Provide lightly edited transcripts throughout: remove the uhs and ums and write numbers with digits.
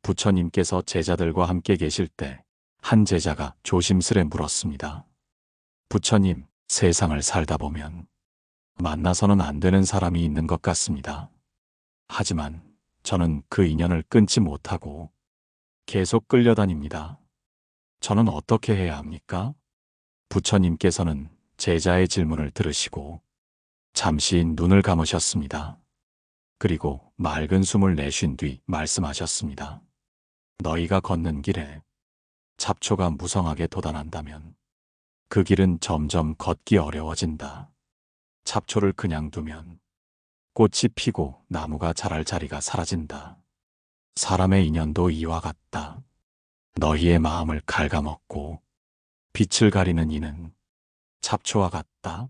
부처님께서 제자들과 함께 계실 때 한 제자가 조심스레 물었습니다. 부처님, 세상을 살다 보면 만나서는 안 되는 사람이 있는 것 같습니다. 하지만 저는 그 인연을 끊지 못하고 계속 끌려다닙니다. 저는 어떻게 해야 합니까? 부처님께서는 제자의 질문을 들으시고 잠시 눈을 감으셨습니다. 그리고 맑은 숨을 내쉰 뒤 말씀하셨습니다. 너희가 걷는 길에 잡초가 무성하게 돋아난다면 그 길은 점점 걷기 어려워진다. 잡초를 그냥 두면 꽃이 피고 나무가 자랄 자리가 사라진다. 사람의 인연도 이와 같다. 너희의 마음을 갉아먹고 빛을 가리는 이는 잡초와 같다.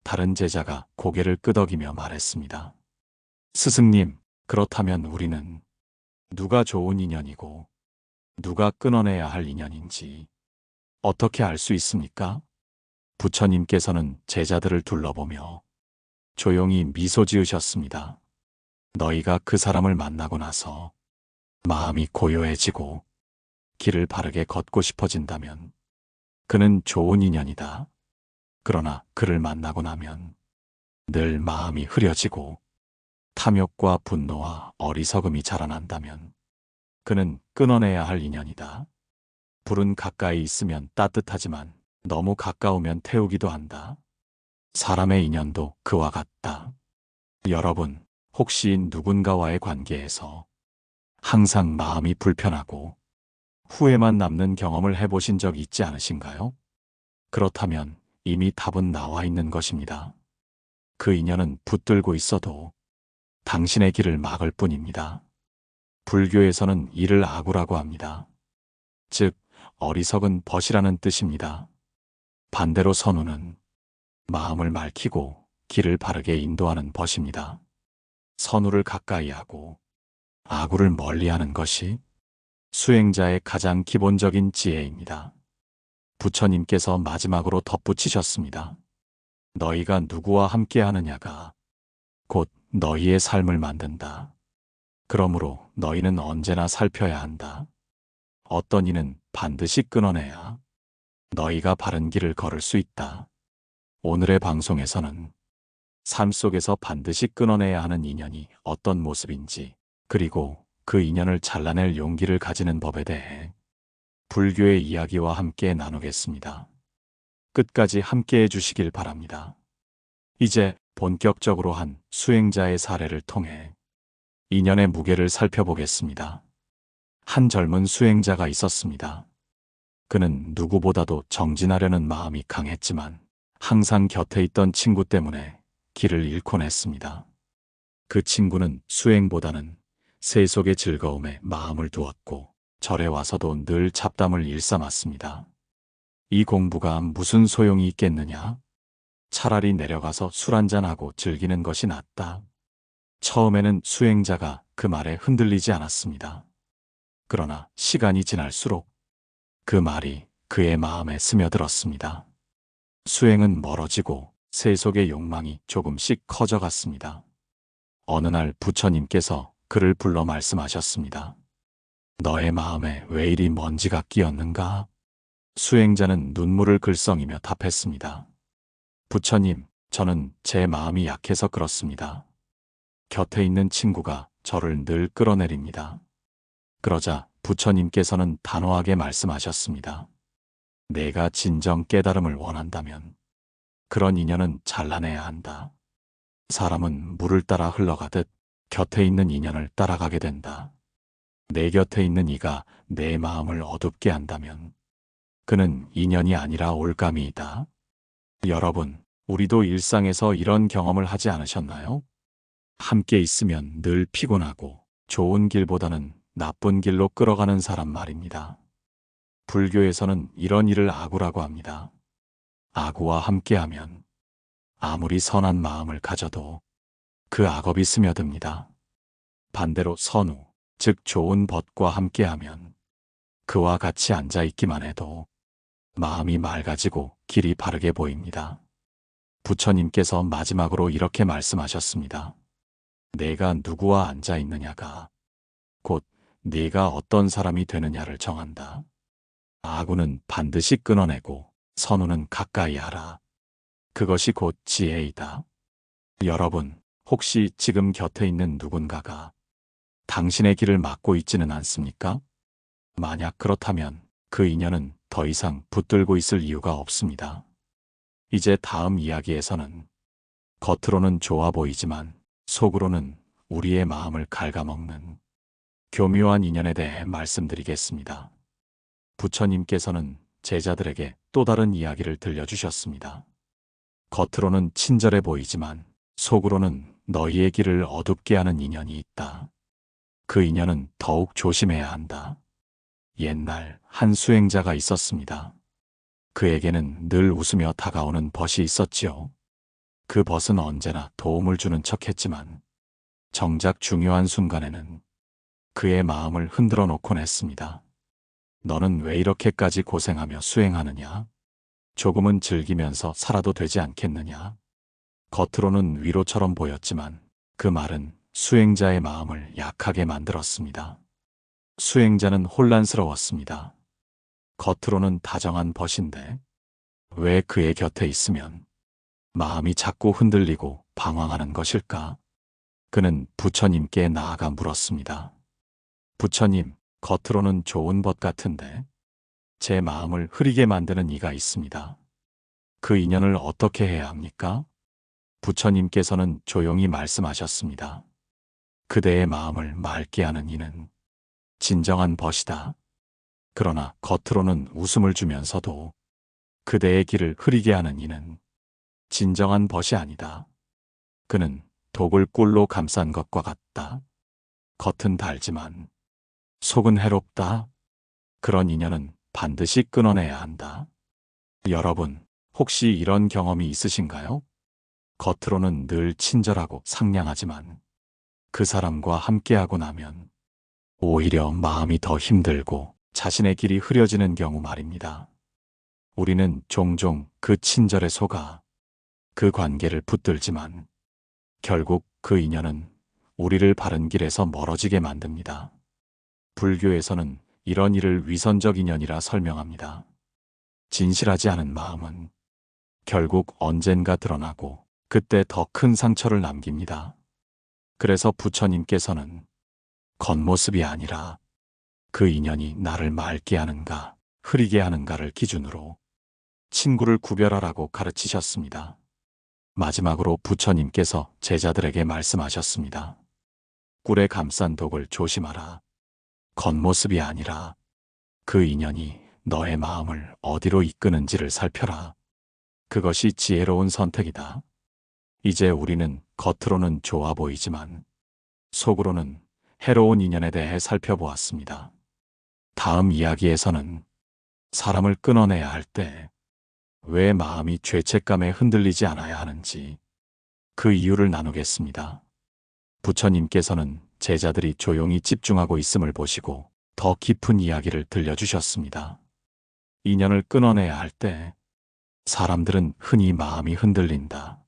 다른 제자가 고개를 끄덕이며 말했습니다. 스승님, 그렇다면 우리는 누가 좋은 인연이고 누가 끊어내야 할 인연인지 어떻게 알 수 있습니까? 부처님께서는 제자들을 둘러보며 조용히 미소 지으셨습니다. 너희가 그 사람을 만나고 나서 마음이 고요해지고 길을 바르게 걷고 싶어진다면 그는 좋은 인연이다. 그러나 그를 만나고 나면 늘 마음이 흐려지고 탐욕과 분노와 어리석음이 자라난다면 그는 끊어내야 할 인연이다. 불은 가까이 있으면 따뜻하지만 너무 가까우면 태우기도 한다. 사람의 인연도 그와 같다. 여러분, 혹시 누군가와의 관계에서 항상 마음이 불편하고 후회만 남는 경험을 해보신 적 있지 않으신가요? 그렇다면 이미 답은 나와 있는 것입니다. 그 인연은 붙들고 있어도 당신의 길을 막을 뿐입니다. 불교에서는 이를 아구라고 합니다. 즉, 어리석은 벗이라는 뜻입니다. 반대로 선우는 마음을 맑히고 길을 바르게 인도하는 벗입니다. 선우를 가까이 하고 아구를 멀리하는 것이 수행자의 가장 기본적인 지혜입니다. 부처님께서 마지막으로 덧붙이셨습니다. 너희가 누구와 함께 하느냐가 곧 너희의 삶을 만든다. 그러므로 너희는 언제나 살펴야 한다. 어떤 이는 반드시 끊어내야 너희가 바른 길을 걸을 수 있다. 오늘의 방송에서는 삶 속에서 반드시 끊어내야 하는 인연이 어떤 모습인지, 그리고 그 인연을 잘라낼 용기를 가지는 법에 대해 불교의 이야기와 함께 나누겠습니다. 끝까지 함께 해주시길 바랍니다. 이제 본격적으로 한 수행자의 사례를 통해 인연의 무게를 살펴보겠습니다. 한 젊은 수행자가 있었습니다. 그는 누구보다도 정진하려는 마음이 강했지만 항상 곁에 있던 친구 때문에 길을 잃곤 했습니다. 그 친구는 수행보다는 세속의 즐거움에 마음을 두었고 절에 와서도 늘 잡담을 일삼았습니다. 이 공부가 무슨 소용이 있겠느냐? 차라리 내려가서 술 한잔하고 즐기는 것이 낫다. 처음에는 수행자가 그 말에 흔들리지 않았습니다. 그러나 시간이 지날수록 그 말이 그의 마음에 스며들었습니다. 수행은 멀어지고 세속의 욕망이 조금씩 커져갔습니다. 어느 날 부처님께서 그를 불러 말씀하셨습니다. 너의 마음에 왜 이리 먼지가 끼었는가? 수행자는 눈물을 글썽이며 답했습니다. 부처님, 저는 제 마음이 약해서 그렇습니다. 곁에 있는 친구가 저를 늘 끌어내립니다. 그러자 부처님께서는 단호하게 말씀하셨습니다. 내가 진정 깨달음을 원한다면 그런 인연은 잘라내야 한다. 사람은 물을 따라 흘러가듯 곁에 있는 인연을 따라가게 된다. 내 곁에 있는 이가 내 마음을 어둡게 한다면 그는 인연이 아니라 올가미이다. 여러분, 우리도 일상에서 이런 경험을 하지 않으셨나요? 함께 있으면 늘 피곤하고 좋은 길보다는 나쁜 길로 끌어가는 사람 말입니다. 불교에서는 이런 일을 아구라고 합니다. 아구와 함께하면 아무리 선한 마음을 가져도 그 악업이 스며듭니다. 반대로 선우, 즉 좋은 벗과 함께하면 그와 같이 앉아있기만 해도 마음이 맑아지고 길이 바르게 보입니다. 부처님께서 마지막으로 이렇게 말씀하셨습니다. 내가 누구와 앉아있느냐가 곧 네가 어떤 사람이 되느냐를 정한다. 아군은 반드시 끊어내고 선우는 가까이 하라. 그것이 곧 지혜이다. 여러분, 혹시 지금 곁에 있는 누군가가 당신의 길을 막고 있지는 않습니까? 만약 그렇다면 그 인연은 더 이상 붙들고 있을 이유가 없습니다. 이제 다음 이야기에서는 겉으로는 좋아 보이지만 속으로는 우리의 마음을 갉아먹는 교묘한 인연에 대해 말씀드리겠습니다. 부처님께서는 제자들에게 또 다른 이야기를 들려주셨습니다. 겉으로는 친절해 보이지만 속으로는 너희의 길을 어둡게 하는 인연이 있다. 그 인연은 더욱 조심해야 한다. 옛날 한 수행자가 있었습니다. 그에게는 늘 웃으며 다가오는 벗이 있었지요. 그 벗은 언제나 도움을 주는 척했지만 정작 중요한 순간에는 그의 마음을 흔들어 놓곤 했습니다. 너는 왜 이렇게까지 고생하며 수행하느냐? 조금은 즐기면서 살아도 되지 않겠느냐? 겉으로는 위로처럼 보였지만 그 말은 수행자의 마음을 약하게 만들었습니다. 수행자는 혼란스러웠습니다. 겉으로는 다정한 벗인데 왜 그의 곁에 있으면 마음이 자꾸 흔들리고 방황하는 것일까? 그는 부처님께 나아가 물었습니다. 부처님, 겉으로는 좋은 벗 같은데 제 마음을 흐리게 만드는 이가 있습니다. 그 인연을 어떻게 해야 합니까? 부처님께서는 조용히 말씀하셨습니다. 그대의 마음을 맑게 하는 이는 진정한 벗이다. 그러나 겉으로는 웃음을 주면서도 그대의 길을 흐리게 하는 이는 진정한 벗이 아니다. 그는 독을 꿀로 감싼 것과 같다. 겉은 달지만 속은 해롭다. 그런 인연은 반드시 끊어내야 한다. 여러분, 혹시 이런 경험이 있으신가요? 겉으로는 늘 친절하고 상냥하지만 그 사람과 함께하고 나면 오히려 마음이 더 힘들고 자신의 길이 흐려지는 경우 말입니다. 우리는 종종 그 친절에 속아 그 관계를 붙들지만 결국 그 인연은 우리를 바른 길에서 멀어지게 만듭니다. 불교에서는 이런 일을 위선적 인연이라 설명합니다. 진실하지 않은 마음은 결국 언젠가 드러나고 그때 더 큰 상처를 남깁니다. 그래서 부처님께서는 겉모습이 아니라 그 인연이 나를 맑게 하는가, 흐리게 하는가를 기준으로 친구를 구별하라고 가르치셨습니다. 마지막으로 부처님께서 제자들에게 말씀하셨습니다. 꿀에 감싼 독을 조심하라. 겉모습이 아니라 그 인연이 너의 마음을 어디로 이끄는지를 살펴라. 그것이 지혜로운 선택이다. 이제 우리는 겉으로는 좋아 보이지만 속으로는 해로운 인연에 대해 살펴보았습니다. 다음 이야기에서는 사람을 끊어내야 할 때 왜 마음이 죄책감에 흔들리지 않아야 하는지 그 이유를 나누겠습니다. 부처님께서는 제자들이 조용히 집중하고 있음을 보시고 더 깊은 이야기를 들려주셨습니다. 인연을 끊어내야 할 때 사람들은 흔히 마음이 흔들린다.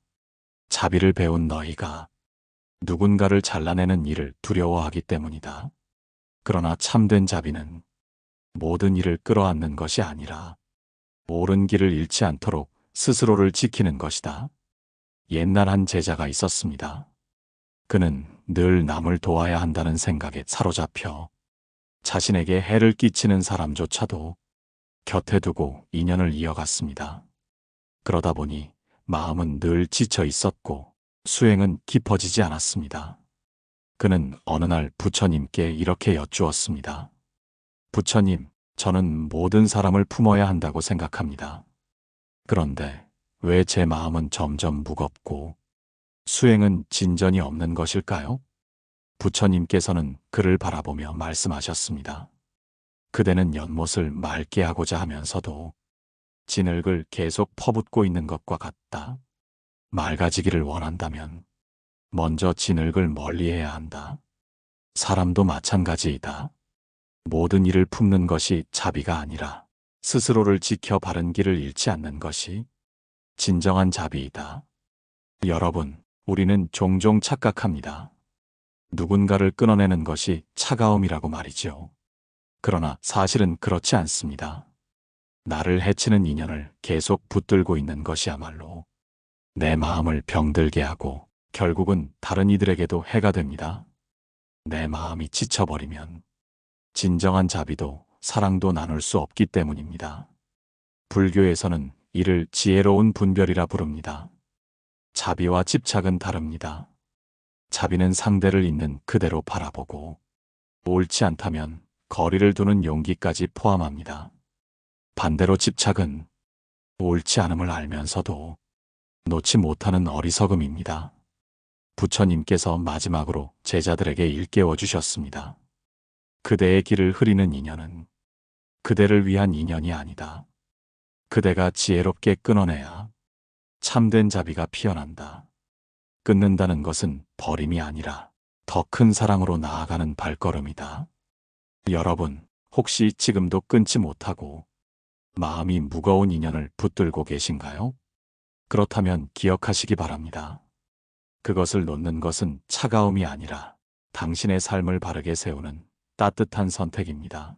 자비를 배운 너희가 누군가를 잘라내는 일을 두려워하기 때문이다. 그러나 참된 자비는 모든 일을 끌어안는 것이 아니라 옳은 길을 잃지 않도록 스스로를 지키는 것이다. 옛날 한 제자가 있었습니다. 그는 늘 남을 도와야 한다는 생각에 사로잡혀 자신에게 해를 끼치는 사람조차도 곁에 두고 인연을 이어갔습니다. 그러다 보니 마음은 늘 지쳐 있었고 수행은 깊어지지 않았습니다. 그는 어느 날 부처님께 이렇게 여쭈었습니다. 부처님, 저는 모든 사람을 품어야 한다고 생각합니다. 그런데 왜 제 마음은 점점 무겁고 수행은 진전이 없는 것일까요? 부처님께서는 그를 바라보며 말씀하셨습니다. 그대는 연못을 맑게 하고자 하면서도 진흙을 계속 퍼붓고 있는 것과 같다. 맑아지기를 원한다면 먼저 진흙을 멀리해야 한다. 사람도 마찬가지이다. 모든 일을 품는 것이 자비가 아니라 스스로를 지켜 바른 길을 잃지 않는 것이 진정한 자비이다. 여러분, 우리는 종종 착각합니다. 누군가를 끊어내는 것이 차가움이라고 말이죠. 그러나 사실은 그렇지 않습니다. 나를 해치는 인연을 계속 붙들고 있는 것이야말로 내 마음을 병들게 하고 결국은 다른 이들에게도 해가 됩니다. 내 마음이 지쳐버리면 진정한 자비도 사랑도 나눌 수 없기 때문입니다. 불교에서는 이를 지혜로운 분별이라 부릅니다. 자비와 집착은 다릅니다. 자비는 상대를 있는 그대로 바라보고 옳지 않다면 거리를 두는 용기까지 포함합니다. 반대로 집착은 옳지 않음을 알면서도 놓지 못하는 어리석음입니다. 부처님께서 마지막으로 제자들에게 일깨워 주셨습니다. 그대의 길을 흐리는 인연은 그대를 위한 인연이 아니다. 그대가 지혜롭게 끊어내야 참된 자비가 피어난다. 끊는다는 것은 버림이 아니라 더 큰 사랑으로 나아가는 발걸음이다. 여러분, 혹시 지금도 끊지 못하고 마음이 무거운 인연을 붙들고 계신가요? 그렇다면 기억하시기 바랍니다. 그것을 놓는 것은 차가움이 아니라 당신의 삶을 바르게 세우는 따뜻한 선택입니다.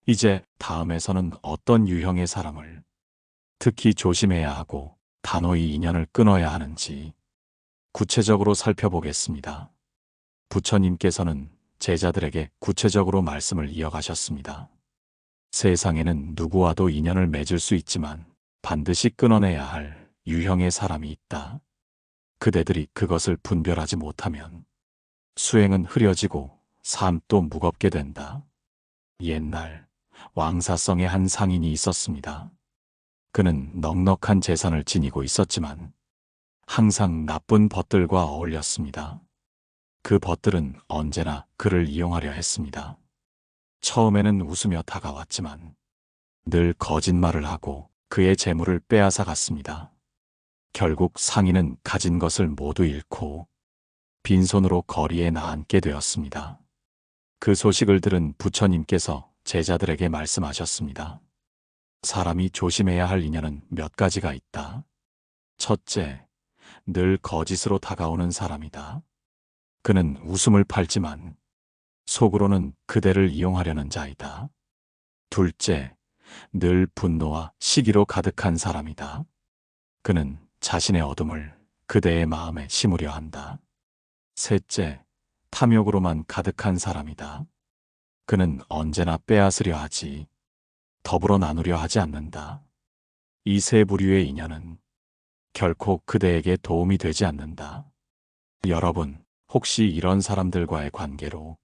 이제 다음에서는 어떤 유형의 사람을 특히 조심해야 하고 단호히 인연을 끊어야 하는지 구체적으로 살펴보겠습니다. 부처님께서는 제자들에게 구체적으로 말씀을 이어가셨습니다. 세상에는 누구와도 인연을 맺을 수 있지만 반드시 끊어내야 할 유형의 사람이 있다. 그대들이 그것을 분별하지 못하면 수행은 흐려지고 삶도 무겁게 된다. 옛날 왕사성의 한 상인이 있었습니다. 그는 넉넉한 재산을 지니고 있었지만 항상 나쁜 벗들과 어울렸습니다. 그 벗들은 언제나 그를 이용하려 했습니다. 처음에는 웃으며 다가왔지만 늘 거짓말을 하고 그의 재물을 빼앗아 갔습니다. 결국 상인은 가진 것을 모두 잃고 빈손으로 거리에 나앉게 되었습니다. 그 소식을 들은 부처님께서 제자들에게 말씀하셨습니다. 사람이 조심해야 할 인연은 몇 가지가 있다. 첫째, 늘 거짓으로 다가오는 사람이다. 그는 웃음을 팔지만 속으로는 그대를 이용하려는 자이다. 둘째, 늘 분노와 시기로 가득한 사람이다. 그는 자신의 어둠을 그대의 마음에 심으려 한다. 셋째, 탐욕으로만 가득한 사람이다. 그는 언제나 빼앗으려 하지 더불어 나누려 하지 않는다. 이 세 부류의 인연은 결코 그대에게 도움이 되지 않는다. 여러분, 혹시 이런 사람들과의 관계로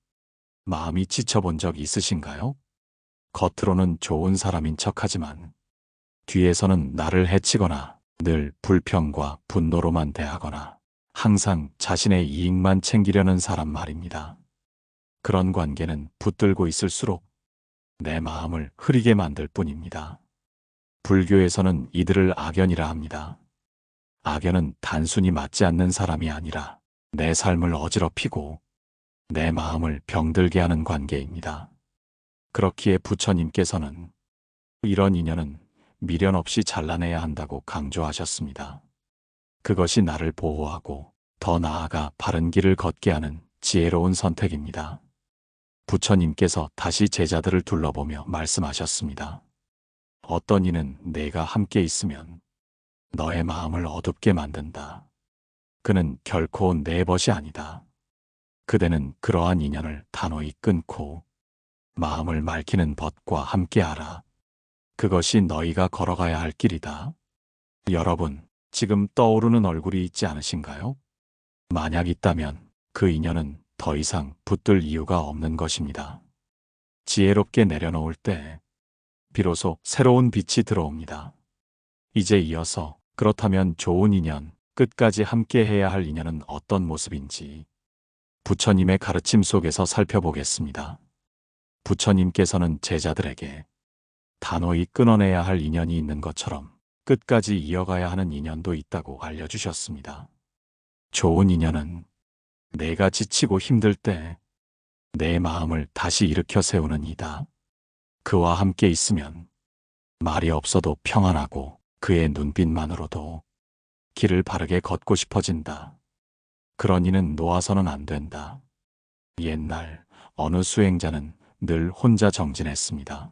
마음이 지쳐본 적 있으신가요? 겉으로는 좋은 사람인 척하지만 뒤에서는 나를 해치거나 늘 불평과 분노로만 대하거나 항상 자신의 이익만 챙기려는 사람 말입니다. 그런 관계는 붙들고 있을수록 내 마음을 흐리게 만들 뿐입니다. 불교에서는 이들을 악연이라 합니다. 악연은 단순히 맞지 않는 사람이 아니라 내 삶을 어지럽히고 내 마음을 병들게 하는 관계입니다. 그렇기에 부처님께서는 이런 인연은 미련 없이 잘라내야 한다고 강조하셨습니다. 그것이 나를 보호하고 더 나아가 바른 길을 걷게 하는 지혜로운 선택입니다. 부처님께서 다시 제자들을 둘러보며 말씀하셨습니다. 어떤 이는 내가 함께 있으면 너의 마음을 어둡게 만든다. 그는 결코 내 벗이 아니다. 그대는 그러한 인연을 단호히 끊고 마음을 맑히는 벗과 함께하라. 그것이 너희가 걸어가야 할 길이다. 여러분, 지금 떠오르는 얼굴이 있지 않으신가요? 만약 있다면 그 인연은 더 이상 붙들 이유가 없는 것입니다. 지혜롭게 내려놓을 때 비로소 새로운 빛이 들어옵니다. 이제 이어서 그렇다면 좋은 인연, 끝까지 함께 해야 할 인연은 어떤 모습인지 부처님의 가르침 속에서 살펴보겠습니다. 부처님께서는 제자들에게 단호히 끊어내야 할 인연이 있는 것처럼 끝까지 이어가야 하는 인연도 있다고 알려주셨습니다. 좋은 인연은 내가 지치고 힘들 때 내 마음을 다시 일으켜 세우는 이다. 그와 함께 있으면 말이 없어도 평안하고 그의 눈빛만으로도 길을 바르게 걷고 싶어진다. 그런 이는 놓아서는 안 된다. 옛날 어느 수행자는 늘 혼자 정진했습니다.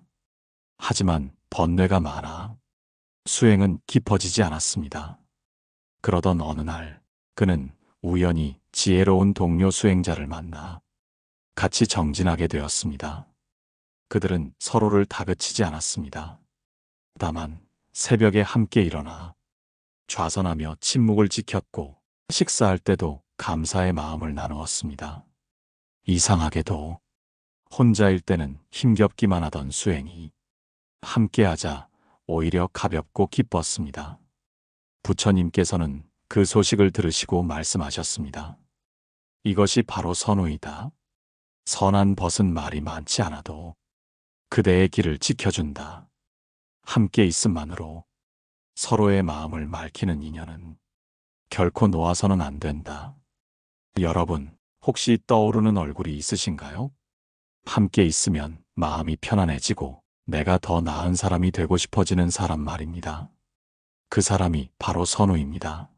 하지만 번뇌가 많아 수행은 깊어지지 않았습니다. 그러던 어느 날 그는 우연히 지혜로운 동료 수행자를 만나 같이 정진하게 되었습니다. 그들은 서로를 다그치지 않았습니다. 다만 새벽에 함께 일어나 좌선하며 침묵을 지켰고 식사할 때도 감사의 마음을 나누었습니다. 이상하게도 혼자일 때는 힘겹기만 하던 수행이 함께하자 오히려 가볍고 기뻤습니다. 부처님께서는 그 소식을 들으시고 말씀하셨습니다. 이것이 바로 선우이다. 선한 벗은 말이 많지 않아도 그대의 길을 지켜준다. 함께 있음만으로 서로의 마음을 맑히는 인연은 결코 놓아서는 안 된다. 여러분, 혹시 떠오르는 얼굴이 있으신가요? 함께 있으면 마음이 편안해지고 내가 더 나은 사람이 되고 싶어지는 사람 말입니다. 그 사람이 바로 선우입니다.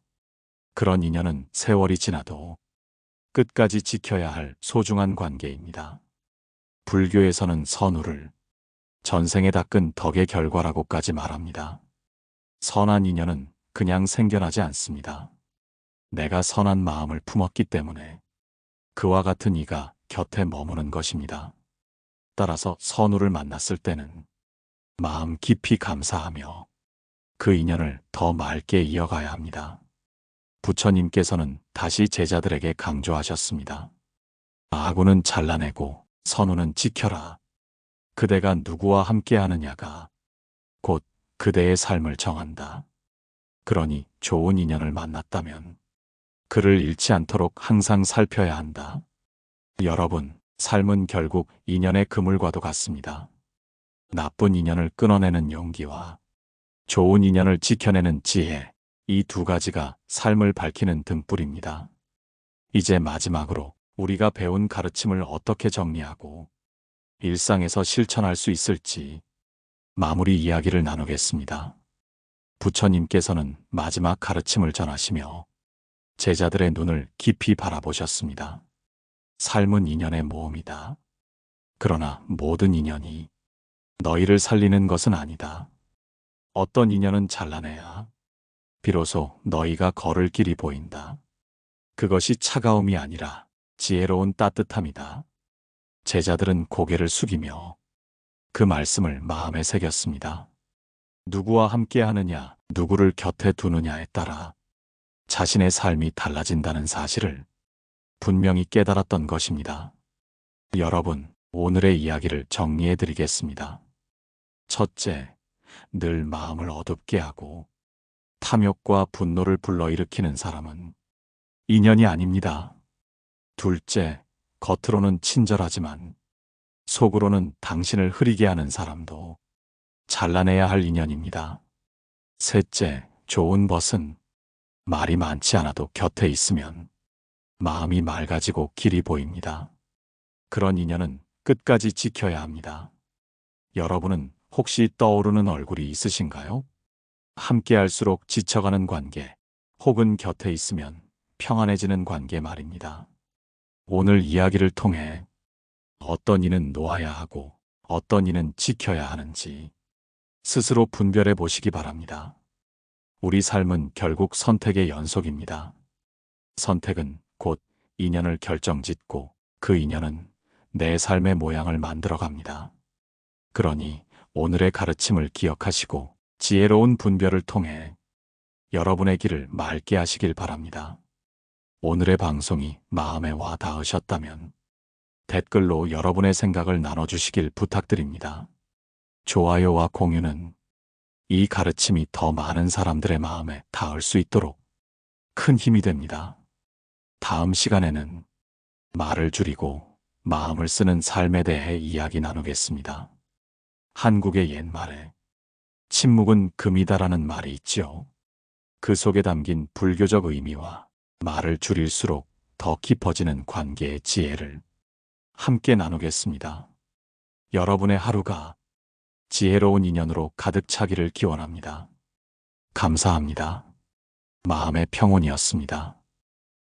그런 인연은 세월이 지나도 끝까지 지켜야 할 소중한 관계입니다. 불교에서는 선우를 전생에 닦은 덕의 결과라고까지 말합니다. 선한 인연은 그냥 생겨나지 않습니다. 내가 선한 마음을 품었기 때문에 그와 같은 이가 곁에 머무는 것입니다. 따라서 선우를 만났을 때는 마음 깊이 감사하며 그 인연을 더 맑게 이어가야 합니다. 부처님께서는 다시 제자들에게 강조하셨습니다. 아구는 잘라내고 선우는 지켜라. 그대가 누구와 함께 하느냐가 곧 그대의 삶을 정한다. 그러니 좋은 인연을 만났다면 그를 잃지 않도록 항상 살펴야 한다. 여러분, 삶은 결국 인연의 그물과도 같습니다. 나쁜 인연을 끊어내는 용기와 좋은 인연을 지켜내는 지혜, 이 두 가지가 삶을 밝히는 등불입니다. 이제 마지막으로 우리가 배운 가르침을 어떻게 정리하고 일상에서 실천할 수 있을지 마무리 이야기를 나누겠습니다. 부처님께서는 마지막 가르침을 전하시며 제자들의 눈을 깊이 바라보셨습니다. 삶은 인연의 모험이다. 그러나 모든 인연이 너희를 살리는 것은 아니다. 어떤 인연은 잘라내야 비로소 너희가 걸을 길이 보인다. 그것이 차가움이 아니라 지혜로운 따뜻함이다. 제자들은 고개를 숙이며 그 말씀을 마음에 새겼습니다. 누구와 함께 하느냐, 누구를 곁에 두느냐에 따라 자신의 삶이 달라진다는 사실을 분명히 깨달았던 것입니다. 여러분, 오늘의 이야기를 정리해 드리겠습니다. 첫째, 늘 마음을 어둡게 하고 탐욕과 분노를 불러일으키는 사람은 인연이 아닙니다. 둘째, 겉으로는 친절하지만 속으로는 당신을 흐리게 하는 사람도 잘라내야 할 인연입니다. 셋째, 좋은 벗은 말이 많지 않아도 곁에 있으면 마음이 맑아지고 길이 보입니다. 그런 인연은 끝까지 지켜야 합니다. 여러분은 혹시 떠오르는 얼굴이 있으신가요? 함께할수록 지쳐가는 관계, 혹은 곁에 있으면 평안해지는 관계 말입니다. 오늘 이야기를 통해 어떤 이는 놓아야 하고 어떤 이는 지켜야 하는지 스스로 분별해 보시기 바랍니다. 우리 삶은 결국 선택의 연속입니다. 선택은 곧 인연을 결정짓고 그 인연은 내 삶의 모양을 만들어 갑니다. 그러니 오늘의 가르침을 기억하시고 지혜로운 분별을 통해 여러분의 길을 맑게 하시길 바랍니다. 오늘의 방송이 마음에 와 닿으셨다면 댓글로 여러분의 생각을 나눠주시길 부탁드립니다. 좋아요와 공유는 이 가르침이 더 많은 사람들의 마음에 닿을 수 있도록 큰 힘이 됩니다. 다음 시간에는 말을 줄이고 마음을 쓰는 삶에 대해 이야기 나누겠습니다. 한국의 옛말에 침묵은 금이다라는 말이 있지요. 그 속에 담긴 불교적 의미와 말을 줄일수록 더 깊어지는 관계의 지혜를 함께 나누겠습니다. 여러분의 하루가 지혜로운 인연으로 가득 차기를 기원합니다. 감사합니다. 마음의 평온이었습니다.